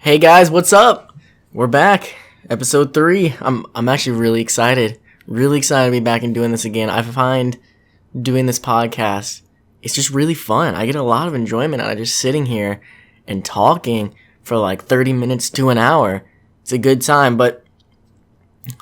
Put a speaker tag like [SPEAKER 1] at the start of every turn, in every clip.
[SPEAKER 1] Hey guys, what's up? We're back. Episode 3. I'm actually really excited. Really excited to be back and doing this again. I find doing this podcast, it's just really fun. I get a lot of enjoyment out of just sitting here and talking for like 30 minutes to an hour. It's a good time, but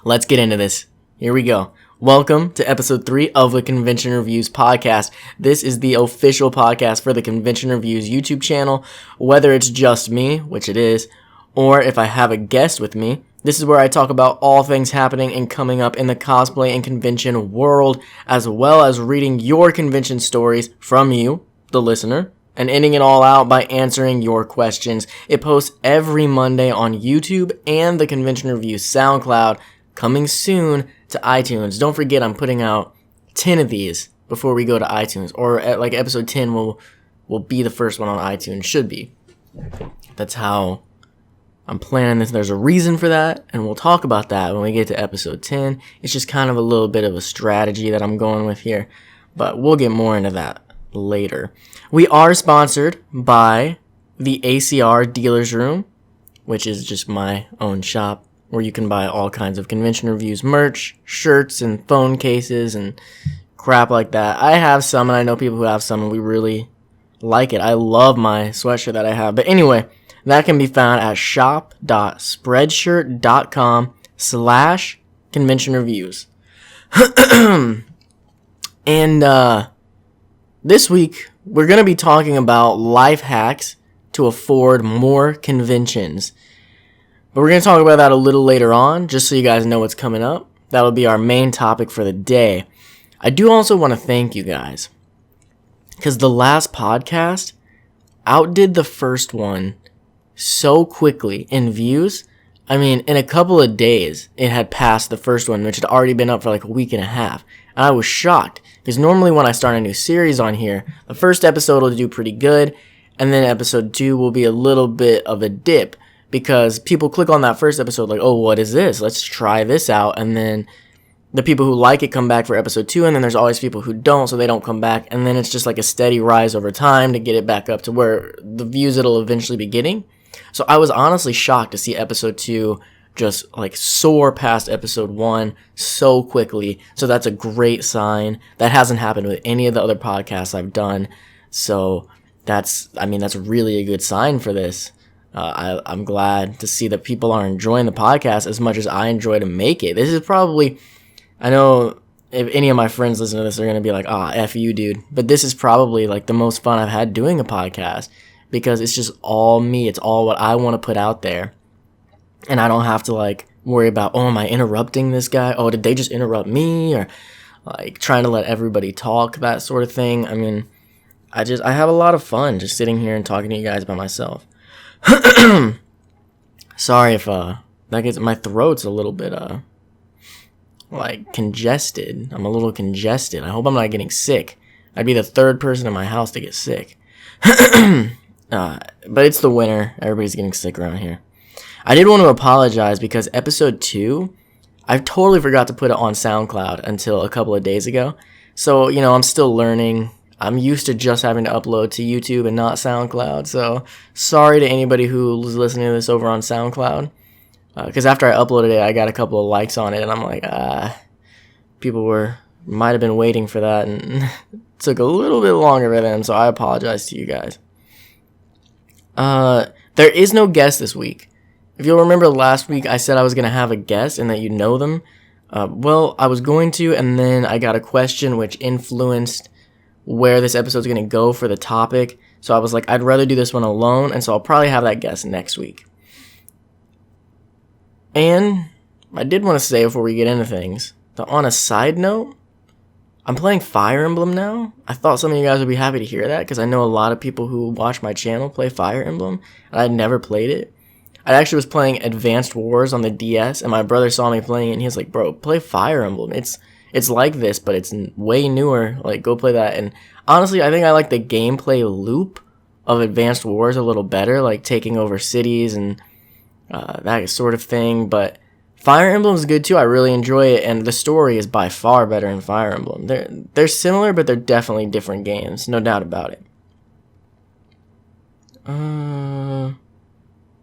[SPEAKER 1] let's get into this. Here we go. Welcome to episode 3 of the Convention Reviews podcast. This is the official podcast for the Convention Reviews YouTube channel. Whether it's just me, which it is, or if I have a guest with me, this is where I talk about all things happening and coming up in the cosplay and convention world, as well as reading your convention stories from you, the listener, and ending it all out by answering your questions. It posts every Monday on YouTube and the Convention Reviews SoundCloud, coming soon to iTunes. Don't forget, I'm putting out 10 of these before we go to iTunes, or at like episode 10 will be the first one on iTunes. Should be. That's how I'm planning this. There's a reason for that, and we'll talk about that when we get to episode 10. It's just kind of a little bit of a strategy that I'm going with here, but we'll get more into that later. We are sponsored by the ACR Dealer's Room, which is just my own shop, where you can buy all kinds of convention reviews merch, shirts, and phone cases, and crap like that. I have some, and I know people who have some, and we really like it. I love my sweatshirt that I have. But anyway, that can be found at shop.spreadshirt.com/convention-reviews. And this week, we're going to be talking about life hacks to afford more conventions. But we're going to talk about that a little later on, just so you guys know what's coming up. That'll be our main topic for the day. I do also want to thank you guys, because the last podcast outdid the first one so quickly in views. I mean, in a couple of days, it had passed the first one, which had already been up for like a week and a half. And I was shocked, because normally when I start a new series on here, the first episode will do pretty good, and then episode 2 will be a little bit of a dip, because people click on that first episode like, oh, what is this? Let's try this out. And then the people who like it come back for episode 2, and then there's always people who don't, so they don't come back. And then it's just like a steady rise over time to get it back up to where the views it'll eventually be getting. So I was honestly shocked to see episode 2 just like soar past episode 1 so quickly. So that's a great sign. That hasn't happened with any of the other podcasts I've done. So that's really a good sign for this. I'm glad to see that people are enjoying the podcast as much as I enjoy to make it. This is probably, I know if any of my friends listen to this, they're going to be like, F you, dude. But this is probably like the most fun I've had doing a podcast, because it's just all me. It's all what I want to put out there. And I don't have to like worry about, am I interrupting this guy? Oh, did they just interrupt me? Or like trying to let everybody talk, that sort of thing. I mean, I have a lot of fun just sitting here and talking to you guys by myself. Sorry if that gets, my throat's a little bit like congested. I'm a little congested. I hope I'm not getting sick. I'd be the third person in my house to get sick. But it's the winter. Everybody's getting sick around here. I did want to apologize because episode 2, I totally forgot to put it on SoundCloud until a couple of days ago. So, I'm still learning. I'm used to just having to upload to YouTube and not SoundCloud, so sorry to anybody who's listening to this over on SoundCloud, because after I uploaded it, I got a couple of likes on it, and I'm like, people might have been waiting for that, and it took a little bit longer for them, so I apologize to you guys. There is no guest this week. If you'll remember last week, I said I was going to have a guest and that you know them. Well, I was going to, and then I got a question which influenced where this episode's going to go for the topic. So I was like, I'd rather do this one alone, and so I'll probably have that guest next week. And I did want to say before we get into things, that on a side note, I'm playing Fire Emblem now. I thought some of you guys would be happy to hear that, because I know a lot of people who watch my channel play Fire Emblem, and I'd never played it. I actually was playing Advanced Wars on the DS, and my brother saw me playing it, and he was like, bro, play Fire Emblem. It's like this, but it's way newer. Like, go play that. And honestly, I think I like the gameplay loop of Advanced Wars a little better, like taking over cities and that sort of thing. But Fire Emblem is good too. I really enjoy it, and the story is by far better in Fire Emblem. They're similar, but they're definitely different games, no doubt about it.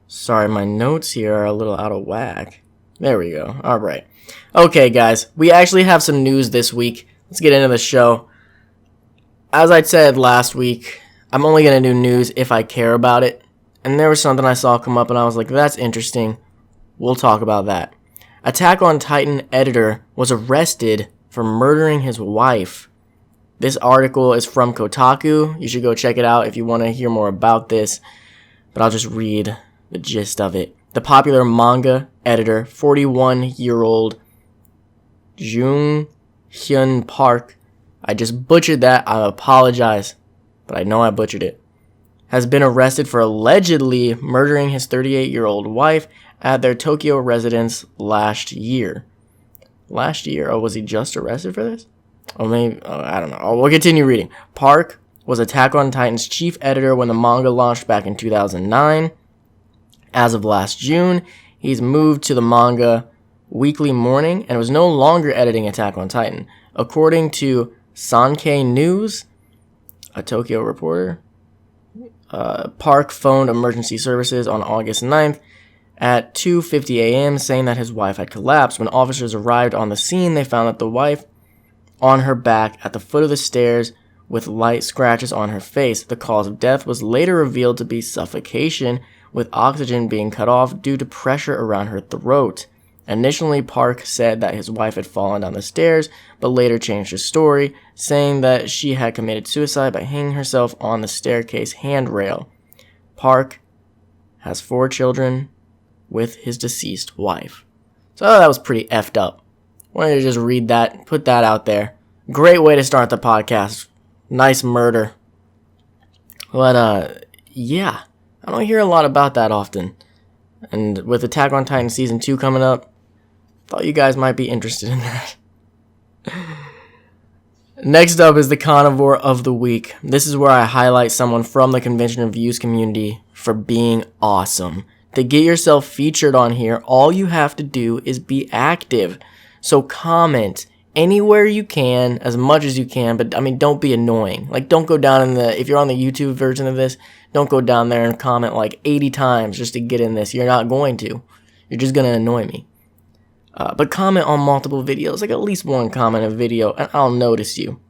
[SPEAKER 1] Sorry, my notes here are a little out of whack. There we go. All right. Okay, guys, we actually have some news this week. Let's get into the show. As I said last week, I'm only going to do news if I care about it. And there was something I saw come up and I was like, that's interesting. We'll talk about that. Attack on Titan editor was arrested for murdering his wife. This article is from Kotaku. You should go check it out if you want to hear more about this. But I'll just read the gist of it. The popular manga editor, 41-year-old Jung Hyun Park, I just butchered that, I apologize, but I know I butchered it, has been arrested for allegedly murdering his 38-year-old wife at their Tokyo residence last year. Last year? Oh, was he just arrested for this? Oh, maybe, I don't know. Oh, we'll continue reading. Park was Attack on Titan's chief editor when the manga launched back in 2009. As of last June, he's moved to the Manga Weekly Morning and was no longer editing Attack on Titan. According to Sankei News, a Tokyo reporter, Park phoned emergency services on August 9th at 2:50 a.m. saying that his wife had collapsed. When officers arrived on the scene, they found that the wife on her back at the foot of the stairs with light scratches on her face. The cause of death was later revealed to be suffocation, with oxygen being cut off due to pressure around her throat. Initially, Park said that his wife had fallen down the stairs, but later changed his story, saying that she had committed suicide by hanging herself on the staircase handrail. Park has 4 children with his deceased wife. So that was pretty effed up. Wanted to just read that, put that out there. Great way to start the podcast. Nice murder. But, yeah. I don't hear a lot about that often. And with Attack on Titan Season 2 coming up, thought you guys might be interested in that. Next up is the Carnivore of the Week. This is where I highlight someone from the convention reviews community for being awesome. To get yourself featured on here, all you have to do is be active. So comment anywhere you can, as much as you can, but I mean, don't be annoying. Like, don't go down if you're on the YouTube version of this, don't go down there and comment like 80 times just to get in this. You're not going to. You're just going to annoy me. But comment on multiple videos, like at least one comment a video, and I'll notice you.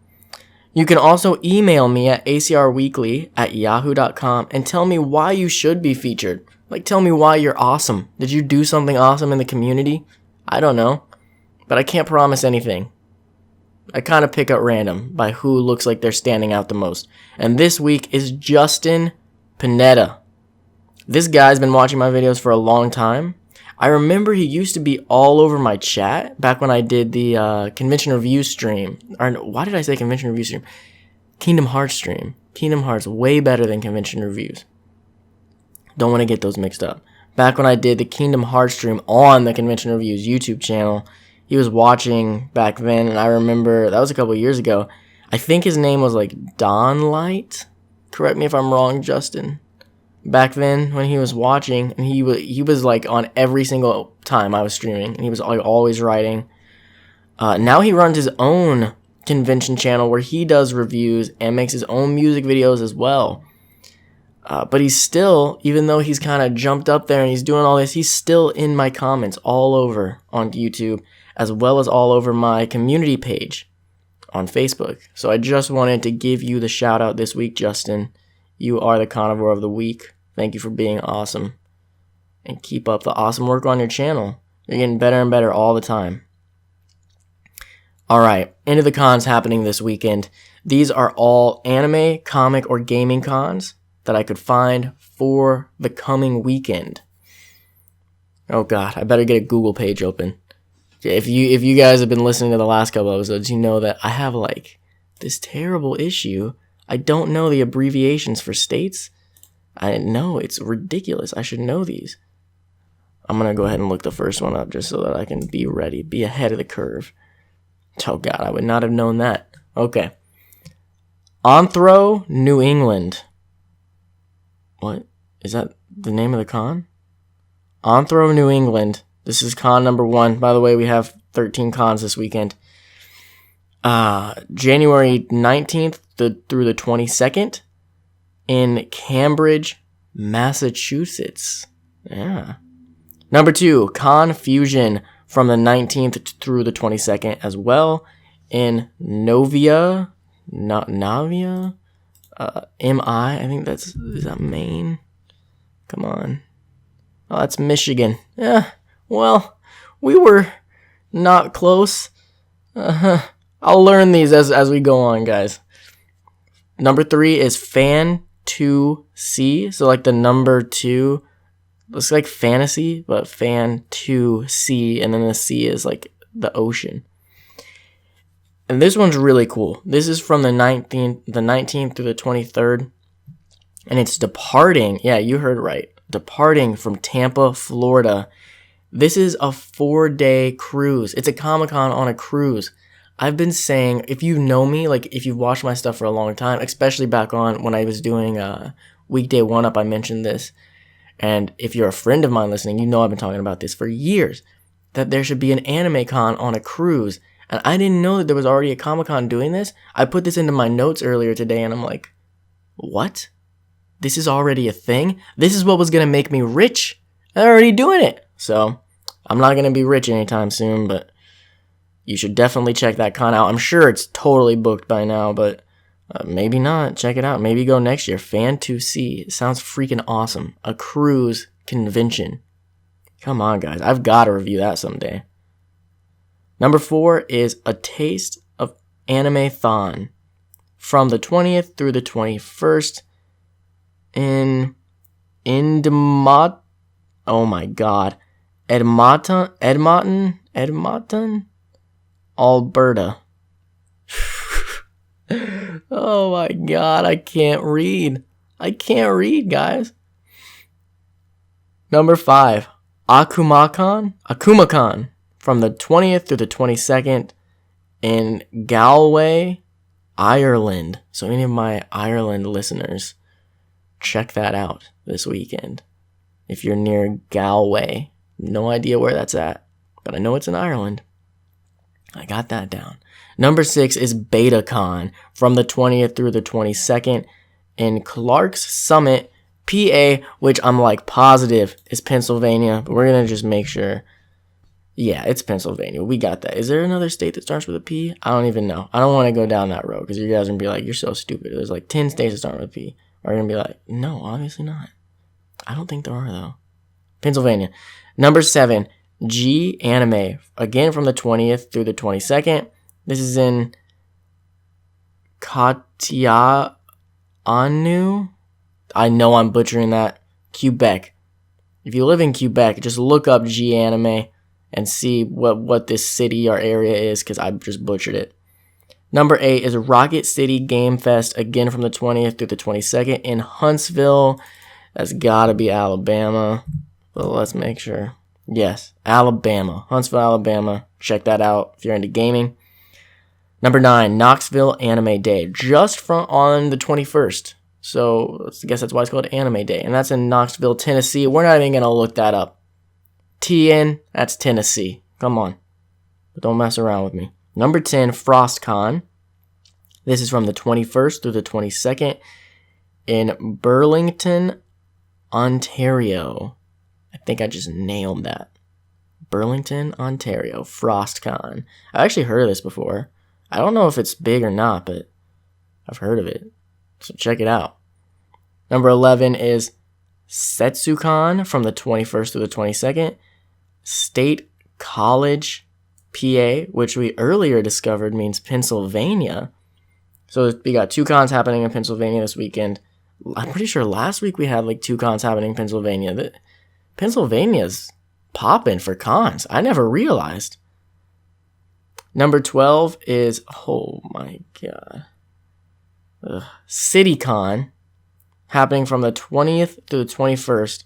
[SPEAKER 1] You can also email me at acrweekly@yahoo.com and tell me why you should be featured. Like, tell me why you're awesome. Did you do something awesome in the community? I don't know. But I can't promise anything. I kind of pick at random by who looks like they're standing out the most. And this week is Justin Pineda. This guy's been watching my videos for a long time. I remember he used to be all over my chat back when I did the convention review stream. Or why did I say convention review stream? Kingdom Hearts stream. Kingdom Hearts way better than convention reviews. Don't want to get those mixed up. Back when I did the Kingdom Hearts stream on the convention reviews YouTube channel, he was watching back then, and I remember that was a couple years ago. I think his name was like Don Light. Correct me if I'm wrong, Justin. Back then, when he was watching, and he was like on every single time I was streaming, and he was like always writing. Now he runs his own convention channel where he does reviews and makes his own music videos as well. But he's still, even though he's kind of jumped up there and he's doing all this, he's still in my comments all over on YouTube, as well as all over my community page on Facebook. So I just wanted to give you the shout out this week, Justin. You are the Carnivore of the Week. Thank you for being awesome. And keep up the awesome work on your channel. You're getting better and better all the time. Alright, into the cons happening this weekend. These are all anime, comic, or gaming cons that I could find for the coming weekend. Oh god, I better get a Google page open. If you guys have been listening to the last couple episodes, you know that I have like this terrible issue. I don't know the abbreviations for states. I know, it's ridiculous. I should know these. I'm going to go ahead and look the first one up just so that I can be ready, be ahead of the curve. Oh god, I would not have known that. Okay. Anthro, New England. What? Is that the name of the con? Anthro, New England. This is con number 1. By the way, we have 13 cons this weekend. January 19th through the 22nd in Cambridge, Massachusetts. Yeah. Number 2, Confusion from the 19th through the 22nd as well in Navia. I think is that Maine? Come on. Oh, that's Michigan. Yeah, well, we were not close. I'll learn these as we go on, guys. Number 3 is Fan 2C. So like the number 2. Looks like fantasy, but Fan 2C. And then the C is like the ocean. And this one's really cool. This is from the 19th through the 23rd. And it's departing. Yeah, you heard right. Departing from Tampa, Florida. This is a 4-day cruise. It's a Comic-Con on a cruise. I've been saying, if you know me, like if you've watched my stuff for a long time, especially back on when I was doing Weekday 1-Up, I mentioned this. And if you're a friend of mine listening, you know I've been talking about this for years. That there should be an anime con on a cruise. And I didn't know that there was already a Comic-Con doing this. I put this into my notes earlier today and I'm like, what? This is already a thing? This is what was going to make me rich? They're already doing it. So, I'm not going to be rich anytime soon, but you should definitely check that con out. I'm sure it's totally booked by now, but maybe not. Check it out. Maybe go next year. Fan 2C. It sounds freaking awesome. A cruise convention. Come on, guys. I've got to review that someday. Number 4 is A Taste of Anime-thon. From the 20th through the 21st in Edmonton, Alberta. Oh my god, I can't read. Guys. Number 5, Akumakon, from the 20th through the 22nd in Galway, Ireland. So any of my Ireland listeners, check that out this weekend. If you're near Galway, no idea where that's at, but I know it's in Ireland. I got that down. Number 6 is BetaCon from the 20th through the 22nd in Clarks Summit, PA, which I'm like positive is Pennsylvania, but we're going to just make sure. Yeah, it's Pennsylvania. We got that. Is there another state that starts with a P? I don't even know. I don't want to go down that road because you guys are going to be like, you're so stupid. There's like 10 states that start with a P. Or you're going to be like, no, obviously not. I don't think there are, though. Pennsylvania. Number 7, G Anime. Again, from the 20th through the 22nd. This is in Katianu. I know I'm butchering that. Quebec. If you live in Quebec, just look up G Anime and see what this city or area is, because I just butchered it. Number 8 is Rocket City Game Fest, again from the 20th through the 22nd in Huntsville. That's gotta be Alabama. But let's make sure. Yes, Alabama. Huntsville, Alabama. Check that out if you're into gaming. Number 9, Knoxville Anime Day. Just on the 21st. So I guess that's why it's called Anime Day. And that's in Knoxville, Tennessee. We're not even going to look that up. TN, that's Tennessee. Come on. Don't mess around with me. Number 10, FrostCon. This is from the 21st through the 22nd in Burlington, Ontario. I think I just nailed that. Burlington, Ontario, FrostCon. I actually heard of this before. I don't know if it's big or not, but I've heard of it. So check it out. Number 11 is SetsuCon from the 21st to the 22nd. State College, PA, which we earlier discovered means Pennsylvania. So we got 2 cons happening in Pennsylvania this weekend. I'm pretty sure last week we had like 2 cons happening in Pennsylvania. Pennsylvania's popping for cons. I never realized. Number 12 is, oh my god, CityCon, happening from the 20th to the 21st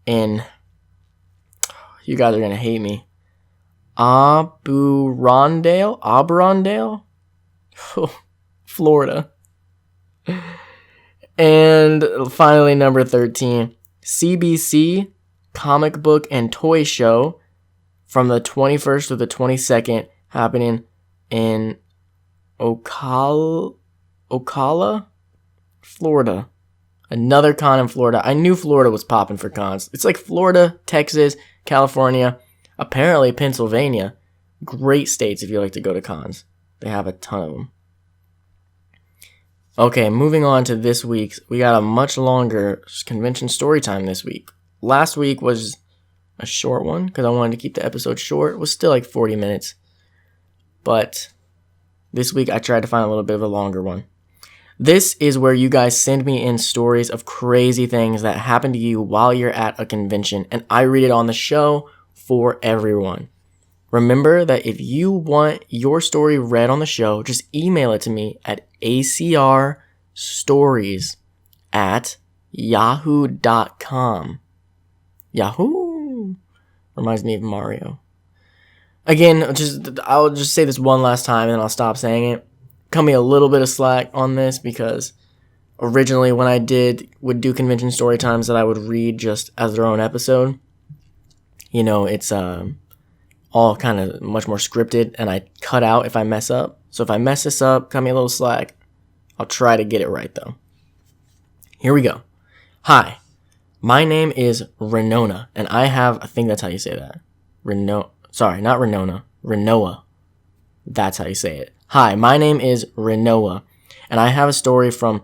[SPEAKER 1] in, you guys are going to hate me, Auburndale, Florida. And finally, number 13, CBC Comic Book and Toy Show from the 21st to the 22nd, happening in Ocala, Florida. Another con in Florida. I knew Florida was popping for cons. It's like Florida, Texas, California, apparently Pennsylvania. Great states if you like to go to cons. They have a ton of them. Okay, moving on to this week's. We got a much longer convention story time this week. Last week was a short one because I wanted to keep the episode short. It was still like 40 minutes. But this week I tried to find a little bit of a longer one. This is where you guys send me in stories of crazy things that happen to you while you're at a convention, and I read it on the show for everyone. Remember that if you want your story read on the show, just email it to me at acrstories@yahoo.com. Yahoo! Reminds me of Mario. Again, I'll just say this one last time and then I'll stop saying it. Cut me a little bit of slack on this because originally when I would do convention story times that I would read just as their own episode, it's all kind of much more scripted, and I cut out if I mess up. So if I mess this up, cut me a little slack. I'll try to get it right, though. Here we go. Hi, my name is Renona, and I think that's how you say that. Sorry, not Renona. Renoa. That's how you say it. Hi, my name is Renoa, and I have a story from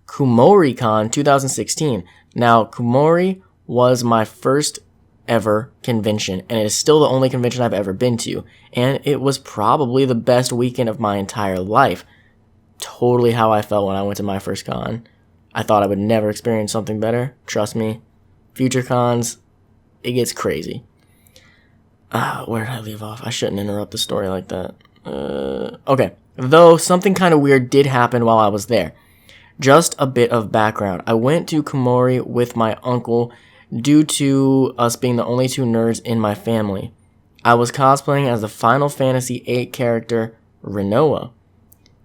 [SPEAKER 1] KumoriCon 2016. Now, Kumori was my first ever convention, and it is still the only convention I've ever been to, and it was probably the best weekend of my entire life. Totally how I felt when I went to my first con. I thought I would never experience something better. Trust me, future cons, it gets crazy. Where did I leave off? I shouldn't interrupt the story like that. Okay, though something kind of weird did happen while I was there. Just a bit of background. I went to Kumori with my uncle due to us being the only two nerds in my family. I was cosplaying as the Final Fantasy VIII character Renoa,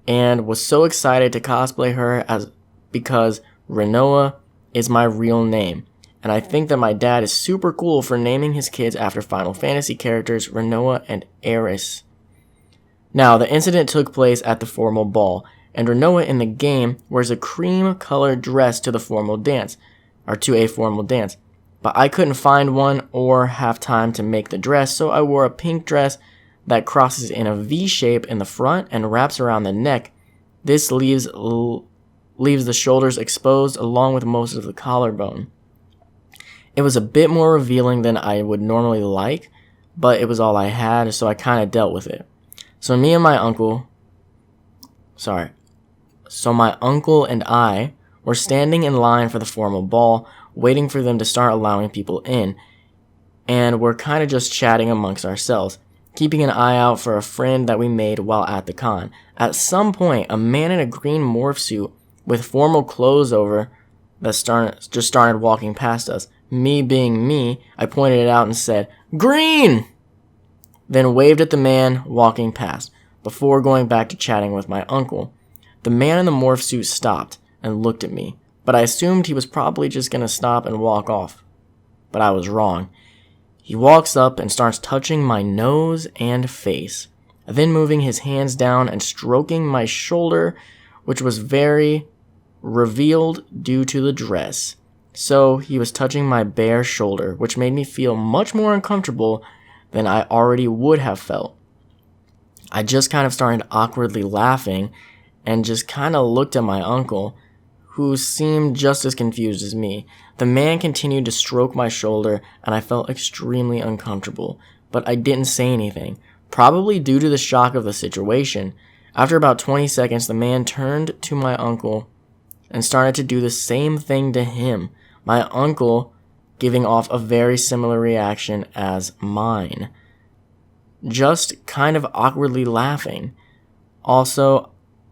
[SPEAKER 1] and was so excited to cosplay her because Renoa is my real name, and I think that my dad is super cool for naming his kids after Final Fantasy characters Renoa and Aeris. Now, the incident took place at the formal ball, and Renoa in the game wears a cream-colored dress to a formal dance. But I couldn't find one or have time to make the dress, so I wore a pink dress that crosses in a V shape in the front and wraps around the neck. This leaves the shoulders exposed along with most of the collarbone. It was a bit more revealing than I would normally like, but it was all I had, so I kind of dealt with it. So my uncle and I were standing in line for the formal ball, waiting for them to start allowing people in, and we're kind of just chatting amongst ourselves, keeping an eye out for a friend that we made while at the con. At some point, a man in a green morph suit with formal clothes over started walking past us. Me being me, I pointed it out and said, "Green!" Then waved at the man walking past, before going back to chatting with my uncle. The man in the morph suit stopped and looked at me, but I assumed he was probably just going to stop and walk off. But I was wrong. He walks up and starts touching my nose and face, then moving his hands down and stroking my shoulder, which was very revealed due to the dress. So he was touching my bare shoulder, which made me feel much more uncomfortable than I already would have felt. I just kind of started awkwardly laughing and just kind of looked at my uncle, who seemed just as confused as me. The man continued to stroke my shoulder, and I felt extremely uncomfortable, but I didn't say anything, probably due to the shock of the situation. After about 20 seconds, the man turned to my uncle and started to do the same thing to him, my uncle giving off a very similar reaction as mine. Just kind of awkwardly laughing. Also,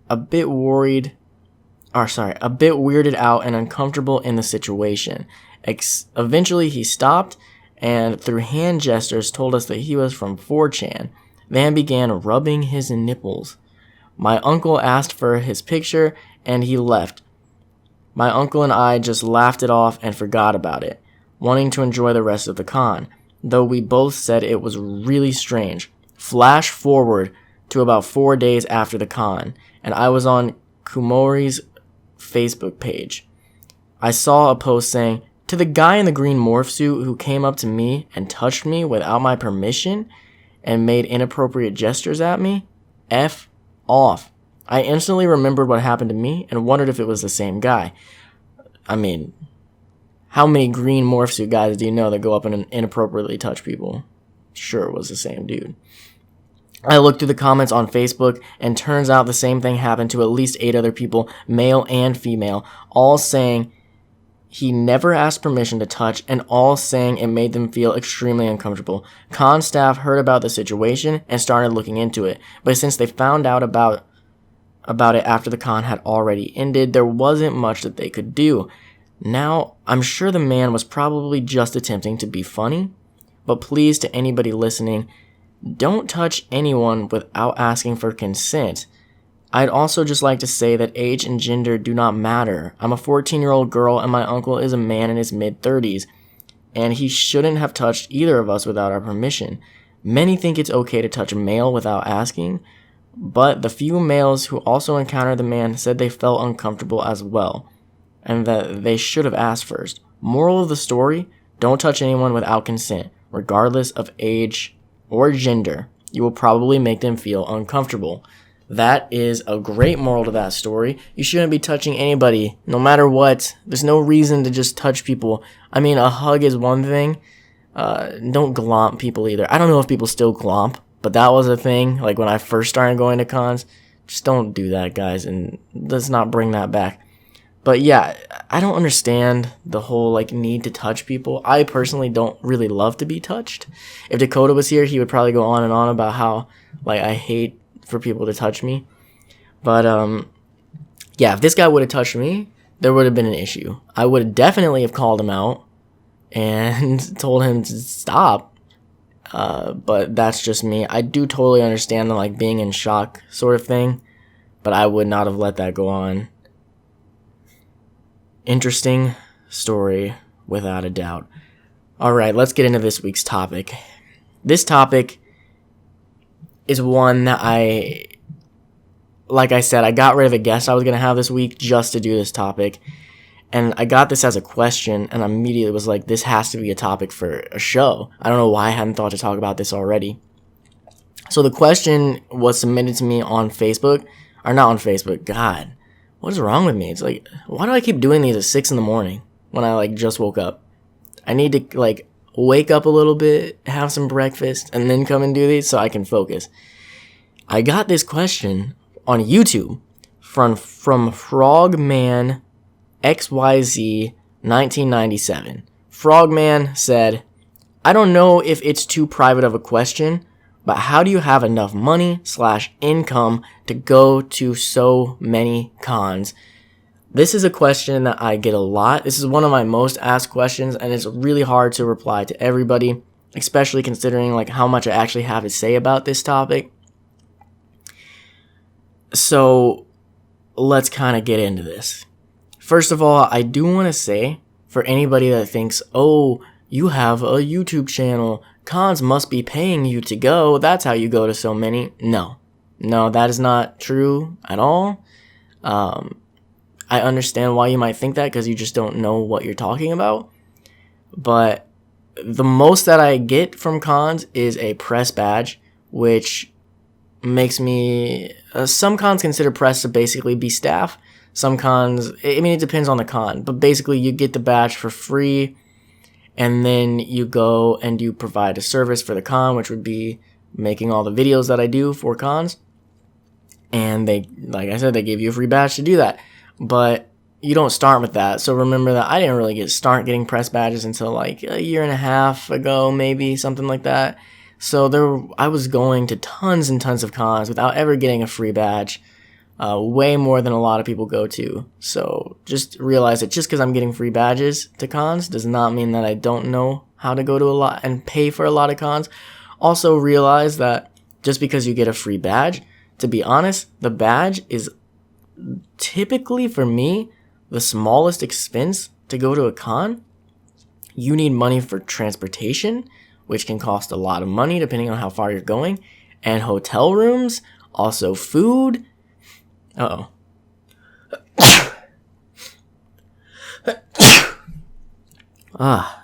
[SPEAKER 1] a bit weirded out and uncomfortable in the situation. Eventually he stopped and through hand gestures told us that he was from 4chan, then began rubbing his nipples. My uncle asked for his picture and he left. My uncle and I just laughed it off and forgot about it, wanting to enjoy the rest of the con, though we both said it was really strange. Flash forward to about 4 days after the con, and I was on Kumori's Facebook page. I saw a post saying, to the guy in the green morph suit who came up to me and touched me without my permission and made inappropriate gestures at me, F off. I instantly remembered what happened to me and wondered if it was the same guy. I mean, how many green morph suit guys do you know that go up and inappropriately touch people? Sure, it was the same dude. I looked through the comments on Facebook, and turns out the same thing happened to at least 8 other people, male and female, all saying he never asked permission to touch, and all saying it made them feel extremely uncomfortable. Con staff heard about the situation and started looking into it, but since they found out about it after the con had already ended, there wasn't much that they could do. Now, I'm sure the man was probably just attempting to be funny, but please, to anybody listening, don't touch anyone without asking for consent. I'd also just like to say that age and gender do not matter. I'm a 14-year-old girl and my uncle is a man in his mid-30s, and he shouldn't have touched either of us without our permission. Many think it's okay to touch a male without asking, but the few males who also encountered the man said they felt uncomfortable as well, and that they should have asked first. Moral of the story, don't touch anyone without consent, regardless of age or gender. You will probably make them feel uncomfortable. That is a great moral to that story. You shouldn't be touching anybody, no matter what. There's no reason to just touch people. I mean, a hug is one thing. Don't glomp people either. I don't know if people still glomp, but that was a thing. Like when I first started going to cons, just don't do that, guys, and let's not bring that back. But yeah, I don't understand the whole like need to touch people. I personally don't really love to be touched. If Dakota was here, he would probably go on and on about how like I hate for people to touch me. But yeah, if this guy would have touched me, there would have been an issue. I would definitely have called him out and told him to stop. But that's just me. I do totally understand the like being in shock sort of thing, but I would not have let that go on. Interesting story, without a doubt. Alright, let's get into this week's topic. This topic is one that like I said, I got rid of a guest I was going to have this week just to do this topic. And I got this as a question and immediately was like, this has to be a topic for a show. I don't know why I hadn't thought to talk about this already. So the question was submitted to me on Facebook. Or not on Facebook, God. What is wrong with me? It's like, why do I keep doing these at 6 in the morning when I like just woke up? I need to like wake up a little bit, have some breakfast, and then come and do these so I can focus. I got this question on YouTube from Frogman XYZ 1997. Frogman said, I don't know if it's too private of a question, but how do you have enough money/income to go to so many cons? This is a question that I get a lot. This is one of my most asked questions, and it's really hard to reply to everybody, especially considering like how much I actually have to say about this topic. So let's kind of get into this. First of all, I do want to say, for anybody that thinks, oh, you have a YouTube channel, cons must be paying you to go, that's how you go to so many. No, that is not true at all. I understand why you might think that, because you just don't know what you're talking about. But the most that I get from cons is a press badge, which makes me... some cons consider press to basically be staff. Some cons... I mean, it depends on the con. But basically, you get the badge for free, and then you go and you provide a service for the con, which would be making all the videos that I do for cons. And they, like I said, they give you a free badge to do that. But you don't start with that. So remember that I didn't really start getting press badges until like a year and a half ago, maybe, something like that. So I was going to tons and tons of cons without ever getting a free badge. Way more than a lot of people go to. So just realize that just because I'm getting free badges to cons does not mean that I don't know how to go to a lot and pay for a lot of cons. Also realize that just because you get a free badge, to be honest, the badge is typically, for me, the smallest expense to go to a con. You need money for transportation, which can cost a lot of money depending on how far you're going, and hotel rooms, also food.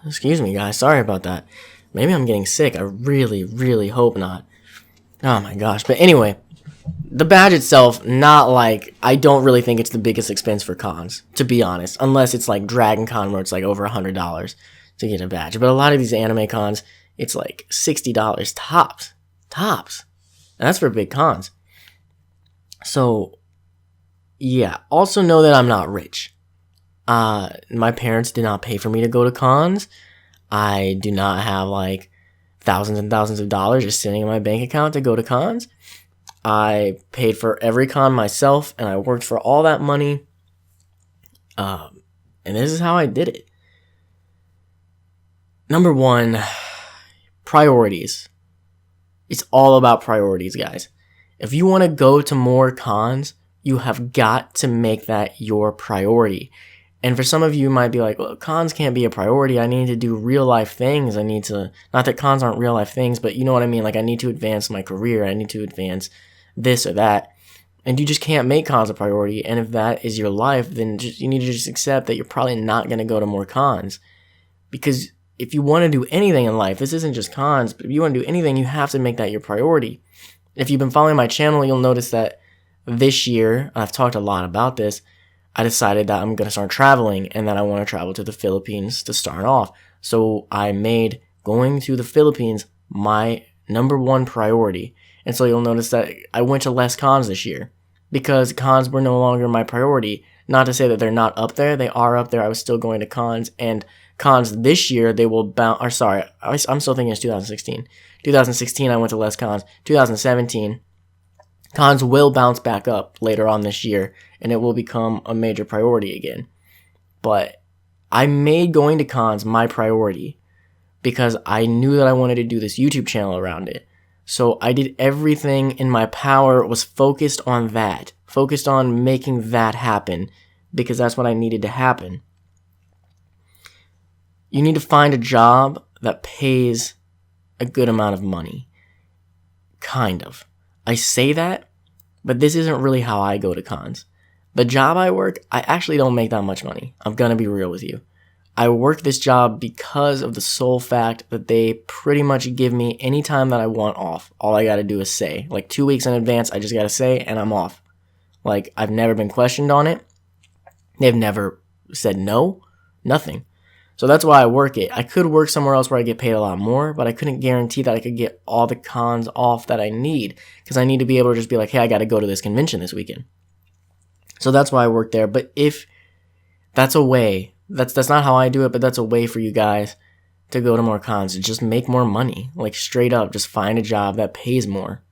[SPEAKER 1] Excuse me, guys. Sorry about that. Maybe I'm getting sick. I really, really hope not. Oh my gosh. But anyway, the badge itself, not like, I don't really think it's the biggest expense for cons, to be honest. Unless it's like Dragon Con where it's like over $100 to get a badge. But a lot of these anime cons, it's like $60 tops. Tops. And that's for big cons. So, yeah. Also know that I'm not rich. My parents did not pay for me to go to cons. I do not have like thousands and thousands of dollars just sitting in my bank account to go to cons. I paid for every con myself, and I worked for all that money. And this is how I did it. Number one, priorities. It's all about priorities, guys. If you want to go to more cons, you have got to make that your priority. And for some of you, might be like, well, cons can't be a priority. I need to do real life things. Not that cons aren't real life things, but you know what I mean? Like, I need to advance my career. I need to advance this or that. And you just can't make cons a priority. And if that is your life, then you need to just accept that you're probably not going to go to more cons. Because if you want to do anything in life, this isn't just cons, but if you want to do anything, you have to make that your priority. If you've been following my channel, you'll notice that this year, I've talked a lot about this, I decided that I'm going to start traveling and that I want to travel to the Philippines to start off. So I made going to the Philippines my number one priority. And so you'll notice that I went to less cons this year because cons were no longer my priority. Not to say that they're not up there. They are up there. I was still going to cons, and cons this year, they will bounce. Or sorry, I'm still thinking it's 2016. 2016, I went to less cons. 2017, cons will bounce back up later on this year, and it will become a major priority again. But I made going to cons my priority because I knew that I wanted to do this YouTube channel around it. So I did everything in my power, was focused on that, focused on making that happen, because that's what I needed to happen. You need to find a job that pays a good amount of money. Kind of. I say that, but this isn't really how I go to cons. The job I work, I actually don't make that much money. I'm gonna be real with you. I work this job because of the sole fact that they pretty much give me any time that I want off. All I gotta do is say. Like 2 weeks in advance, I just gotta say, and I'm off. Like, I've never been questioned on it. They've never said no. Nothing. So that's why I work it. I could work somewhere else where I get paid a lot more, but I couldn't guarantee that I could get all the cons off that I need, because I need to be able to just be like, hey, I gotta go to this convention this weekend. So that's why I work there. But if that's a way, that's not how I do it, but that's a way for you guys to go to more cons, to just make more money. Like, straight up, just find a job that pays more.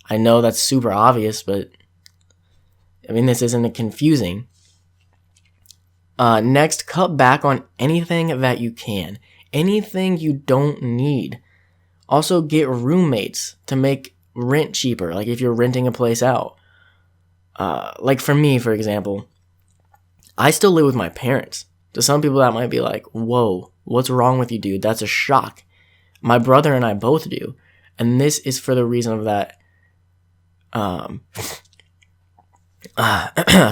[SPEAKER 1] I know that's super obvious, but I mean, this isn't confusing. Next, cut back on anything that you can. Anything you don't need. Also, get roommates to make rent cheaper, like if you're renting a place out. Like for me, for example, I still live with my parents. To some people that might be like, whoa, what's wrong with you, dude? That's a shock. My brother and I both do. And this is for the reason of that,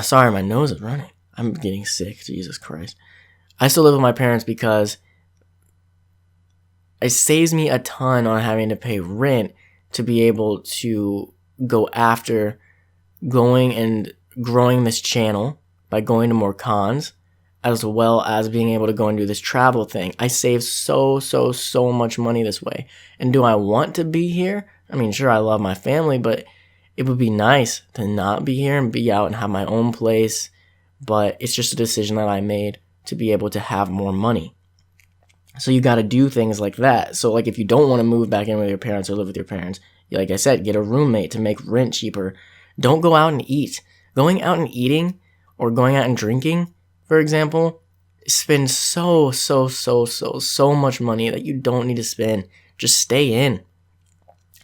[SPEAKER 1] sorry, my nose is running. I'm getting sick, Jesus Christ. I still live with my parents because it saves me a ton on having to pay rent to be able to go after going and growing this channel by going to more cons, as well as being able to go and do this travel thing. I save so much money this way. And do I want to be here? I mean, sure, I love my family, but it would be nice to not be here and be out and have my own place. But it's just a decision that I made to be able to have more money. So you got to do things like that. So like if you don't want to move back in with your parents or live with your parents, like I said, get a roommate to make rent cheaper. Don't go out and eat. Going out and eating or going out and drinking, for example, spend so much money that you don't need to spend. Just stay in.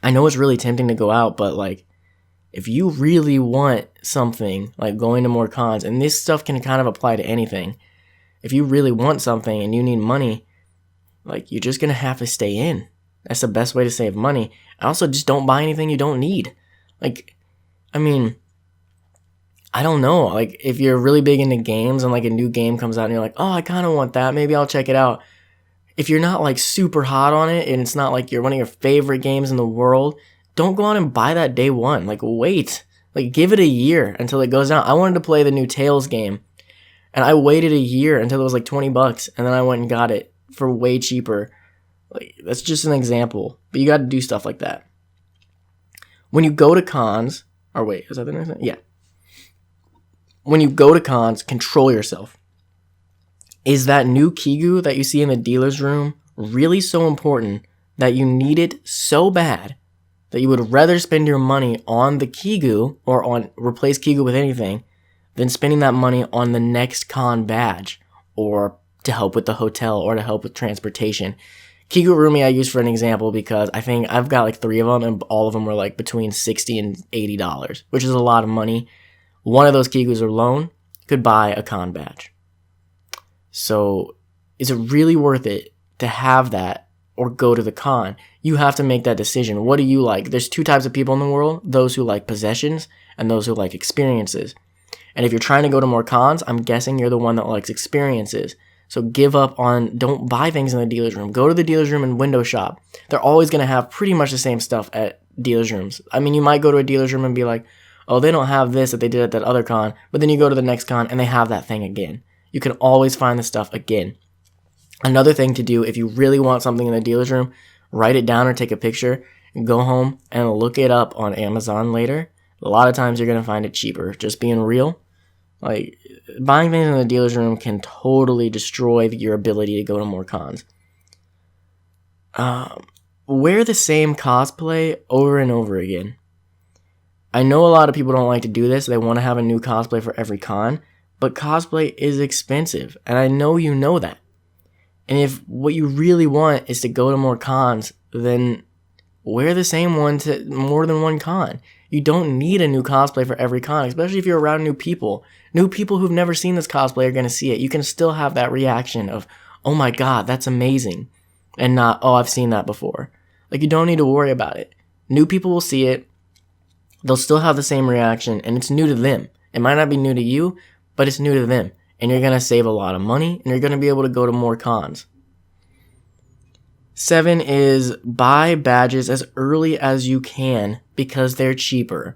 [SPEAKER 1] I know it's really tempting to go out, but like, if you really want something, like going to more cons, and this stuff can kind of apply to anything. If you really want something and you need money, like, you're just going to have to stay in. That's the best way to save money. And also, just don't buy anything you don't need. Like, I mean, I don't know. Like, if you're really big into games and like a new game comes out and you're like, oh, I kind of want that. Maybe I'll check it out. If you're not like super hot on it and it's not like you're one of your favorite games in the world, don't go out and buy that day one. Like, wait. Like, give it a year until it goes out. I wanted to play the new Tales game, and I waited a year until it was like $20, and then I went and got it for way cheaper. Like, that's just an example. But you got to do stuff like that. When you go to cons, or wait, is that the next one? Yeah. When you go to cons, control yourself. Is that new Kigu that you see in the dealer's room really so important that you need it so bad that you would rather spend your money on the Kigu or on replace Kigu with anything than spending that money on the next con badge or to help with the hotel or to help with transportation? Kigurumi I use for an example because I think I've got like 3 of them and all of them were like between $60 and $80, which is a lot of money. One of those Kigus alone could buy a con badge. So is it really worth it to have that or go to the con? You have to make that decision. What do you like? There's 2 types of people in the world, those who like possessions and those who like experiences. And if you're trying to go to more cons, I'm guessing you're the one that likes experiences. So give up on, don't buy things in the dealer's room. Go to the dealer's room and window shop. They're always going to have pretty much the same stuff at dealer's rooms. I mean, you might go to a dealer's room and be like, oh, they don't have this that they did at that other con. But then you go to the next con and they have that thing again. You can always find the stuff again. Another thing to do, if you really want something in the dealer's room, write it down or take a picture, and go home and look it up on Amazon later. A lot of times you're going to find it cheaper. Just being real. Like, buying things in the dealer's room can totally destroy your ability to go to more cons. Wear the same cosplay over and over again. I know a lot of people don't like to do this. They want to have a new cosplay for every con. But cosplay is expensive. And I know you know that. And if what you really want is to go to more cons, then wear the same one to more than one con. You don't need a new cosplay for every con, especially if you're around new people. New people who've never seen this cosplay are going to see it. You can still have that reaction of, oh my god, that's amazing. And not, oh, I've seen that before. Like, you don't need to worry about it. New people will see it. They'll still have the same reaction, and it's new to them. It might not be new to you, but it's new to them. And you're going to save a lot of money, and you're going to be able to go to more cons. 7 is buy badges as early as you can because they're cheaper.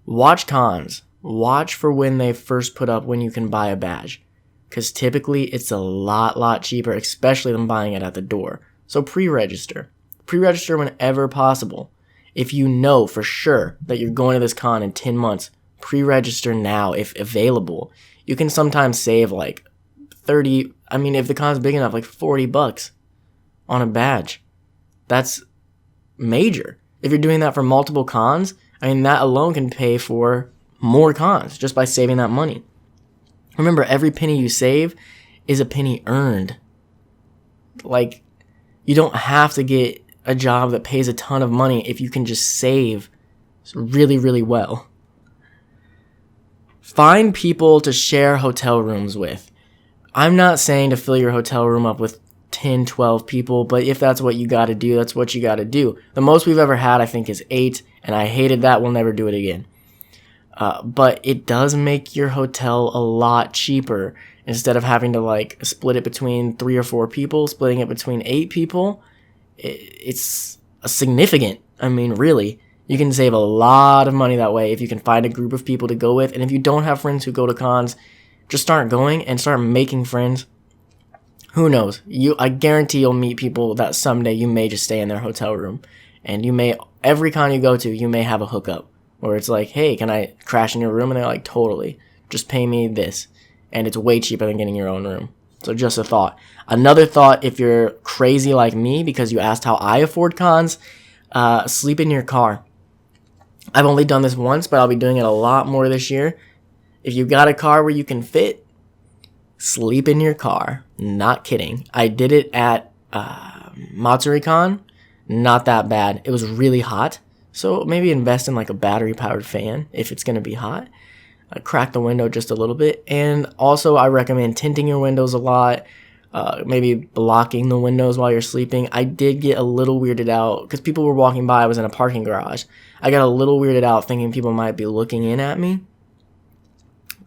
[SPEAKER 1] Watch cons. Watch for when they first put up when you can buy a badge. Because typically it's a lot cheaper, especially than buying it at the door. So pre-register. Pre-register whenever possible. If you know for sure that you're going to this con in 10 months, pre-register now if available. You can sometimes save like 30, I mean, if the con's big enough, like $40 on a badge. That's major. If you're doing that for multiple cons, I mean, that alone can pay for more cons just by saving that money. Remember, every penny you save is a penny earned. Like, you don't have to get a job that pays a ton of money if you can just save really well. Find people to share hotel rooms with. I'm not saying to fill your hotel room up with 10, 12 people, but if that's what you got to do, that's what you got to do. The most we've ever had, I think, is 8, and I hated that. We'll never do it again. But it does make your hotel a lot cheaper. Instead of having to like split it between 3 or 4 people, splitting it between 8 people, it's significant. I mean, really, you can save a lot of money that way if you can find a group of people to go with. And if you don't have friends who go to cons, just start going and start making friends. Who knows? I guarantee you'll meet people that someday you may just stay in their hotel room. And you may, every con you go to, you may have a hookup. Where it's like, hey, can I crash in your room? And they're like, totally. Just pay me this. And it's way cheaper than getting your own room. So just a thought. Another thought, if you're crazy like me, because you asked how I afford cons, sleep in your car. I've only done this once, but I'll be doing it a lot more this year. If you've got a car where you can fit, sleep in your car. Not kidding. I did it at MatsuriCon. Not that bad. It was really hot. So maybe invest in like a battery-powered fan if it's going to be hot. Crack the window just a little bit. And also I recommend tinting your windows a lot. Maybe blocking the windows while you're sleeping. I did get a little weirded out because people were walking by. I was in a parking garage. I got a little weirded out thinking people might be looking in at me.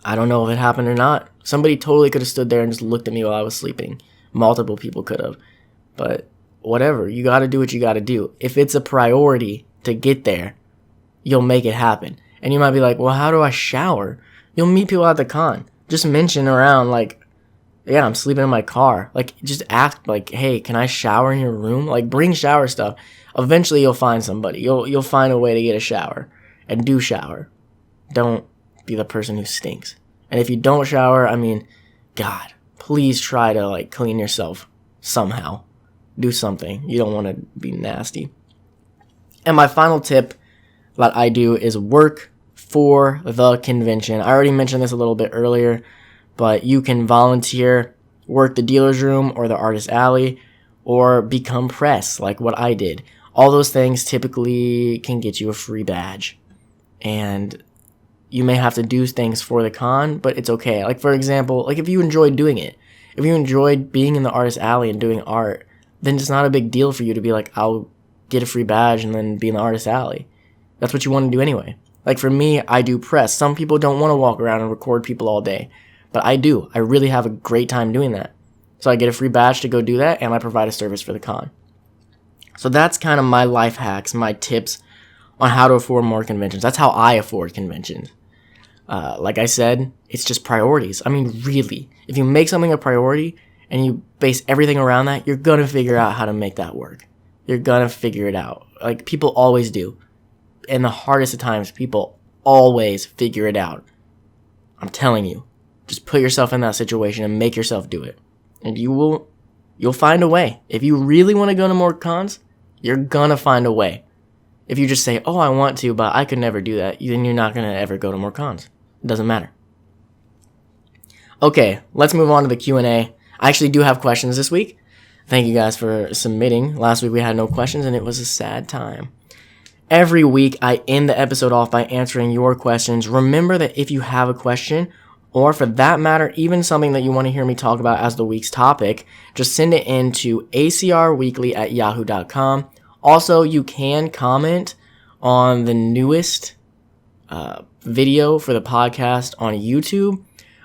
[SPEAKER 1] I don't know if it happened or not. Somebody totally could have stood there and just looked at me while I was sleeping. Multiple people could have. But whatever, you got to do what you got to do. If it's a priority to get there, you'll make it happen. And you might be like, well, how do I shower? You'll meet people at the con. Just mention around, like, yeah, I'm sleeping in my car. Like, just ask, like, hey, can I shower in your room? Like, bring shower stuff. Eventually, you'll find somebody. You'll find a way to get a shower. And do shower. Don't be the person who stinks. And if you don't shower, I mean, God, please try to, like, clean yourself somehow. Do something. You don't want to be nasty. And my final tip that I do is work for the convention. I already mentioned this a little bit earlier, but you can volunteer, work the dealer's room or the artist alley, or become press, like what I did. All those things typically can get you a free badge. And you may have to do things for the con, but it's okay. Like, for example, like if you enjoyed doing it, if you enjoyed being in the artist alley and doing art, then it's not a big deal for you to be like, I'll get a free badge and then be in the artist alley. That's what you want to do anyway. Like for me, I do press. Some people don't want to walk around and record people all day, but I do. I really have a great time doing that. So I get a free badge to go do that, and I provide a service for the con. So that's kind of my life hacks, my tips on how to afford more conventions. That's how I afford conventions. Like I said, it's just priorities. I mean, really, if you make something a priority and you base everything around that, you're going to figure out how to make that work. You're going to figure it out. Like people always do. In the hardest of times, people always figure it out. I'm telling you, just put yourself in that situation and make yourself do it. And you'll find a way. If you really want to go to more cons, you're going to find a way. If you just say, oh, I want to, but I could never do that, then you're not going to ever go to more cons. It doesn't matter. Okay, let's move on to the Q&A. I actually do have questions this week. Thank you guys for submitting. Last week we had no questions, and it was a sad time. Every week, I end the episode off by answering your questions. Remember that if you have a question, or for that matter, even something that you want to hear me talk about as the week's topic, just send it in to acrweekly@yahoo.com. Also, you can comment on the newest video for the podcast on YouTube.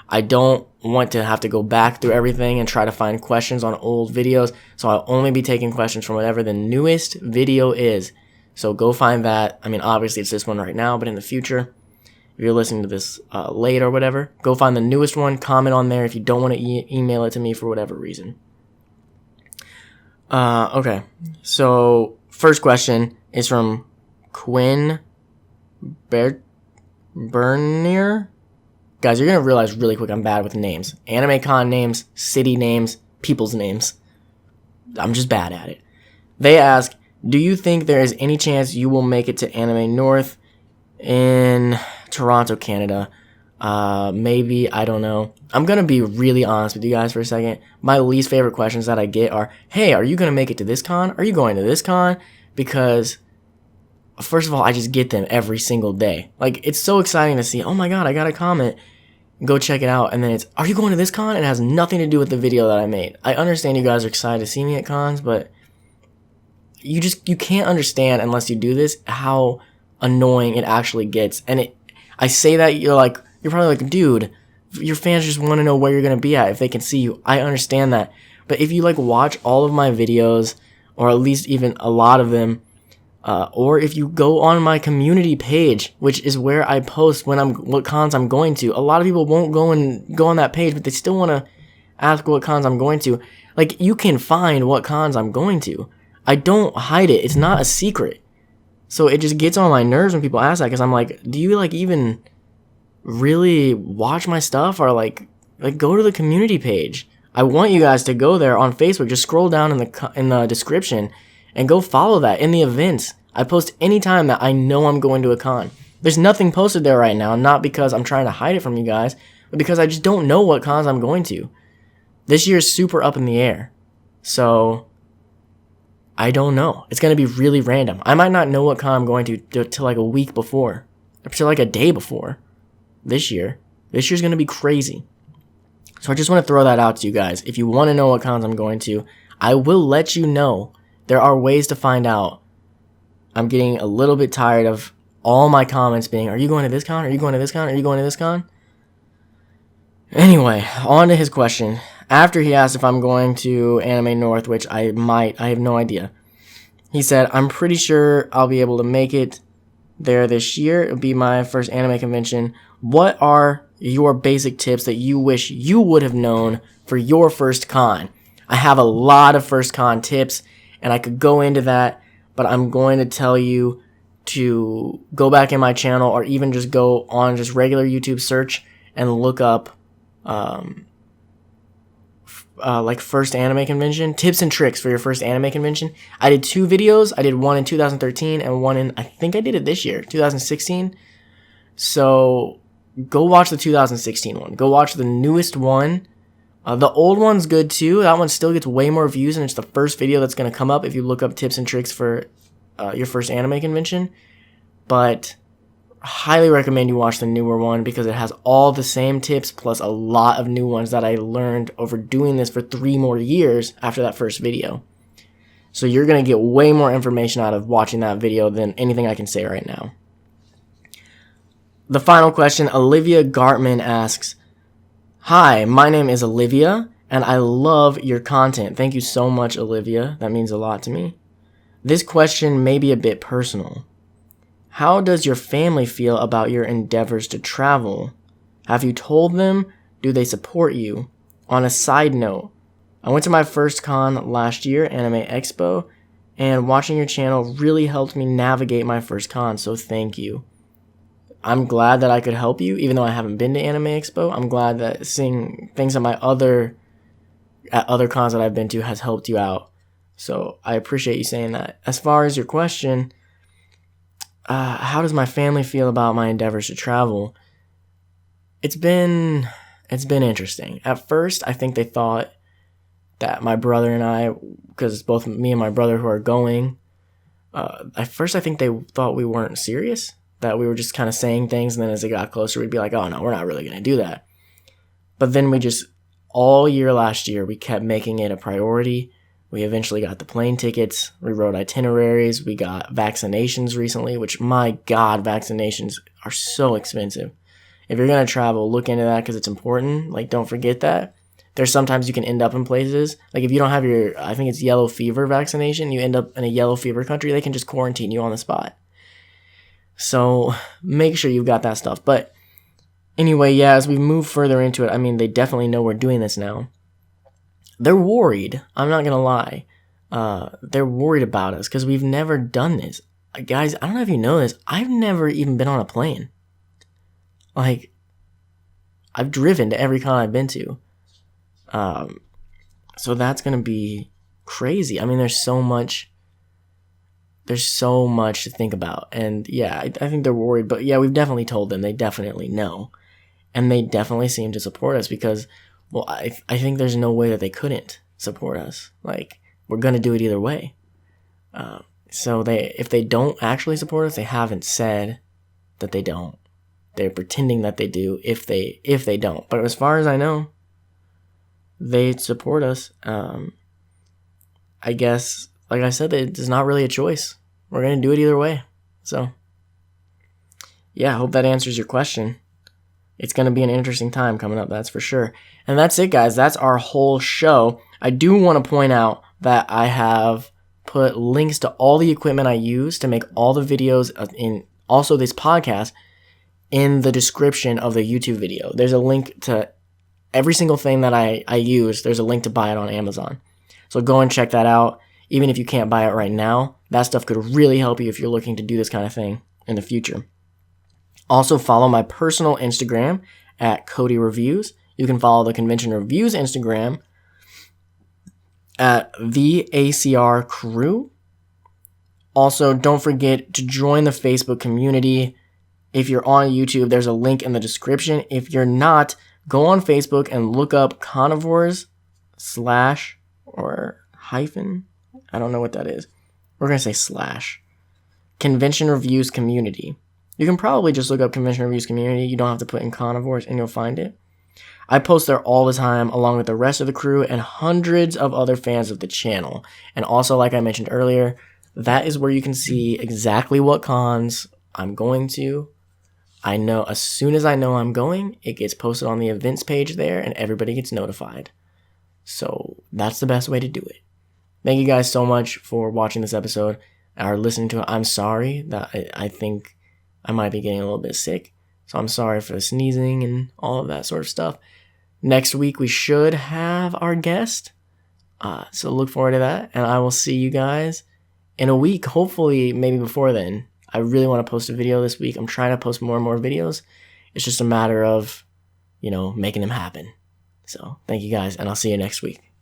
[SPEAKER 1] I don't want to have to go back through everything and try to find questions on old videos, so I'll only be taking questions from whatever the newest video is. So go find that. I mean, obviously it's this one right now, but in the future, if you're listening to this late or whatever, go find the newest one, comment on there if you don't want to email it to me for whatever reason. Okay, so first question is from Quinn Bernier. Guys, you're going to realize really quick I'm bad with names. Anime con names, city names, people's names. I'm just bad at it. They ask, do you think there is any chance you will make it to Anime North in Toronto, Canada? Maybe, I don't know. I'm going to be really honest with you guys for a second. My least favorite questions that I get are, hey, are you going to make it to this con? Are you going to this con? Because, first of all, I just get them every single day. Like, it's so exciting to see, oh my god, I got a comment. Go check it out. And then it's, are you going to this con? It has nothing to do with the video that I made. I understand you guys are excited to see me at cons, but you can't understand unless you do this how annoying it actually gets. And I say that, you're probably like, dude, your fans just want to know where you're going to be at if they can see you. I understand that. But if you watch all of my videos, or at least even a lot of them, or if you go on my community page, which is where I post what cons I'm going to. A lot of people won't go on that page, but they still want to ask what cons I'm going to. Like, you can find what cons I'm going to. I don't hide it. It's not a secret. So it just gets on my nerves when people ask that, because I'm like, do you even really watch my stuff, or go to the community page? I want you guys to go there on Facebook. Just scroll down in the description and go follow that in the events. I post anytime that I know I'm going to a con. There's nothing posted there right now, not because I'm trying to hide it from you guys, but because I just don't know what cons I'm going to. This year is super up in the air. So I don't know. It's going to be really random. I might not know what con I'm going to till a week before, or till a day before this year. This year's going to be crazy. So I just want to throw that out to you guys. If you want to know what cons I'm going to, I will let you know. There are ways to find out. I'm getting a little bit tired of all my comments being, are you going to this con? Are you going to this con? Are you going to this con? Anyway, on to his question. After he asked if I'm going to Anime North, which I have no idea. He said, I'm pretty sure I'll be able to make it there this year. It'll be my first anime convention. What are your basic tips that you wish you would have known for your first con? I have a lot of first con tips, and I could go into that, but I'm going to tell you to go back in my channel or even just go on just regular YouTube search and look up like first anime convention, tips and tricks for your first anime convention. I did 2 videos. I did one in 2013 and one in, I think I did it this year, 2016. So go watch the 2016 one. Go watch the newest one. The old one's good too. That one still gets way more views, and it's the first video that's going to come up if you look up tips and tricks for your first anime convention. But highly recommend you watch the newer one because it has all the same tips plus a lot of new ones that I learned over doing this for 3 more years after that first video. So you're going to get way more information out of watching that video than anything I can say right now. The final question, Olivia Gartman asks, Hi, my name is Olivia and I love your content. Thank you so much, Olivia. That means a lot to me. This question may be a bit personal. How does your family feel about your endeavors to travel? Have you told them? Do they support you? On a side note, I went to my first con last year, Anime Expo, and watching your channel really helped me navigate my first con, so thank you. I'm glad that I could help you, even though I haven't been to Anime Expo. I'm glad that seeing things at other cons that I've been to has helped you out. So I appreciate you saying that. As far as your question, how does my family feel about my endeavors to travel? It's been interesting. At first, I think they thought that my brother and I, because it's both me and my brother who are going, at first I think they thought we weren't serious, that we were just kind of saying things, and then as it got closer, we'd be like, oh no, we're not really going to do that. But then all year last year, we kept making it a priority. We eventually got the plane tickets, we wrote itineraries, we got vaccinations recently, which, my God, vaccinations are so expensive. If you're going to travel, look into that because it's important. Like, don't forget that. There's sometimes you can end up in places, like if you don't have your, I think it's yellow fever vaccination, you end up in a yellow fever country, they can just quarantine you on the spot. So make sure you've got that stuff. But anyway, yeah, as we move further into it, I mean, they definitely know we're doing this now. They're worried. I'm not going to lie. They're worried about us because we've never done this. Guys, I don't know if you know this. I've never even been on a plane. Like, I've driven to every con I've been to. So that's going to be crazy. I mean, there's so much to think about. And yeah, I think they're worried. But yeah, we've definitely told them. They definitely know. And they definitely seem to support us because, well, I think there's no way that they couldn't support us. Like, we're going to do it either way. So if they don't actually support us, they haven't said that they don't. They're pretending that they do if they don't. But as far as I know, they support us. I guess, like I said, it's not really a choice. We're going to do it either way. So, yeah, I hope that answers your question. It's going to be an interesting time coming up, that's for sure. And that's it, guys. That's our whole show. I do want to point out that I have put links to all the equipment I use to make all the videos in also this podcast in the description of the YouTube video. There's a link to every single thing that I use. There's a link to buy it on Amazon. So go and check that out. Even if you can't buy it right now, that stuff could really help you if you're looking to do this kind of thing in the future. Also, follow my personal Instagram at Cody Reviews. You can follow the Convention Reviews Instagram at the ACR Crew. Also, don't forget to join the Facebook community. If you're on YouTube, there's a link in the description. If you're not, go on Facebook and look up Carnivores / or hyphen. I don't know what that is. We're going to say / Convention Reviews Community. You can probably just look up Convention Reviews Community. You don't have to put in Carnivores and you'll find it. I post there all the time along with the rest of the crew and hundreds of other fans of the channel. And also, like I mentioned earlier, that is where you can see exactly what cons I'm going to. I know as soon as I know I'm going, it gets posted on the events page there and everybody gets notified. So that's the best way to do it. Thank you guys so much for watching this episode or listening to it. I'm sorry that I think I might be getting a little bit sick. So I'm sorry for the sneezing and all of that sort of stuff. Next week we should have our guest. So look forward to that. And I will see you guys in a week. Hopefully, maybe before then. I really want to post a video this week. I'm trying to post more and more videos. It's just a matter of, making them happen. So thank you guys, and I'll see you next week.